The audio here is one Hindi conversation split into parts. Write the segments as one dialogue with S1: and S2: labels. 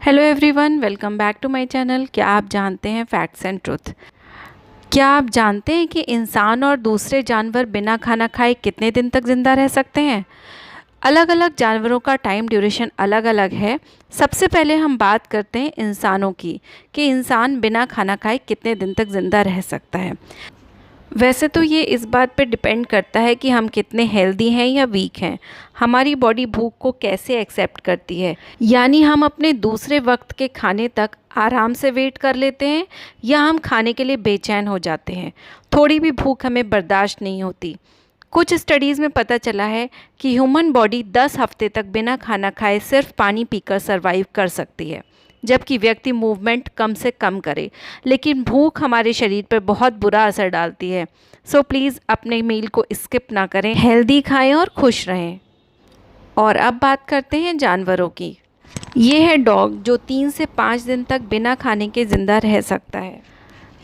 S1: Hello everyone, welcome back to my channel. क्या आप जानते हैं फैक्ट्स एंड ट्रुथ? क्या आप जानते हैं कि इंसान और दूसरे जानवर बिना खाना खाए कितने दिन तक ज़िंदा रह सकते हैं? अलग अलग जानवरों का टाइम ड्यूरेशन अलग अलग है। सबसे पहले हम बात करते हैं इंसानों की कि इंसान बिना खाना खाए कितने दिन तक ज़िंदा रह सकता है। वैसे तो ये इस बात पे डिपेंड करता है कि हम कितने हेल्दी हैं या वीक हैं। हमारी बॉडी भूख को कैसे एक्सेप्ट करती है, यानी हम अपने दूसरे वक्त के खाने तक आराम से वेट कर लेते हैं या हम खाने के लिए बेचैन हो जाते हैं। थोड़ी भी भूख हमें बर्दाश्त नहीं होती। कुछ स्टडीज़ में पता चला है कि ह्यूमन बॉडी 10 हफ्ते तक बिना खाना खाए सिर्फ पानी पीकर सरवाइव कर सकती है, जबकि व्यक्ति मूवमेंट कम से कम करे। लेकिन भूख हमारे शरीर पर बहुत बुरा असर डालती है। सो प्लीज़ अपने मील को स्किप ना करें, हेल्दी खाएं और खुश रहें। और अब बात करते हैं जानवरों की। ये है डॉग जो 3 से 5 दिन तक बिना खाने के ज़िंदा रह सकता है।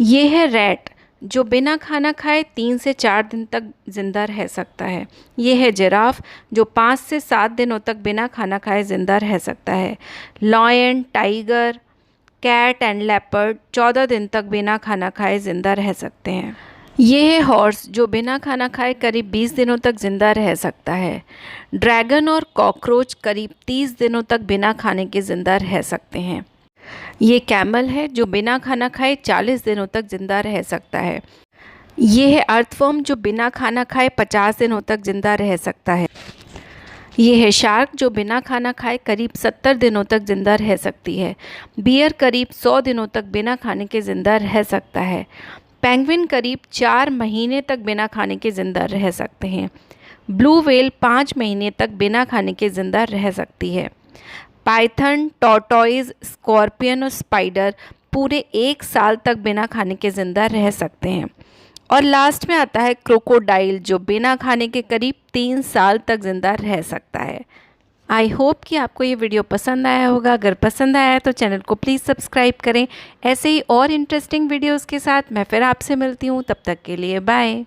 S1: ये है रैट जो बिना खाना खाए 3 से 4 दिन तक ज़िंदा रह सकता है। ये है जिराफ जो 5 से 7 दिनों तक बिना खाना खाए ज़िंदा रह सकता है। Lion, tiger, cat and leopard 14 दिन तक बिना खाना खाए ज़िंदा रह सकते हैं। ये है हॉर्स जो बिना खाना खाए करीब 20 दिनों तक ज़िंदा रह सकता है। ड्रैगन और कॉकरोच करीब 30 दिनों तक बिना खाने के ज़िंदा रह सकते हैं। ये कैमल है जो बिना खाना खाए 40 दिनों तक ज़िंदा रह सकता है। ये है अर्थवर्म जो बिना खाना खाए 50 दिनों तक ज़िंदा रह सकता है। ये है शार्क जो बिना खाना खाए करीब 70 दिनों तक ज़िंदा रह सकती है। बियर करीब 100 दिनों तक बिना खाने के ज़िंदा रह सकता है। पेंगुइन करीब 4 महीने तक बिना खाने के ज़िंदा रह सकते हैं। ब्लू व्हेल 5 महीने तक बिना खाने के ज़िंदा रह सकती है। पाइथन, टॉर्टोइज, स्कॉर्पियन और स्पाइडर पूरे 1 साल तक बिना खाने के ज़िंदा रह सकते हैं। और लास्ट में आता है क्रोकोडाइल जो बिना खाने के करीब 3 साल तक ज़िंदा रह सकता है। आई होप कि आपको ये वीडियो पसंद आया होगा। अगर पसंद आया है तो चैनल को प्लीज़ सब्सक्राइब करें। ऐसे ही और इंटरेस्टिंग वीडियोज़ के साथ मैं फिर आपसे मिलती हूँ। तब तक के लिए बाय।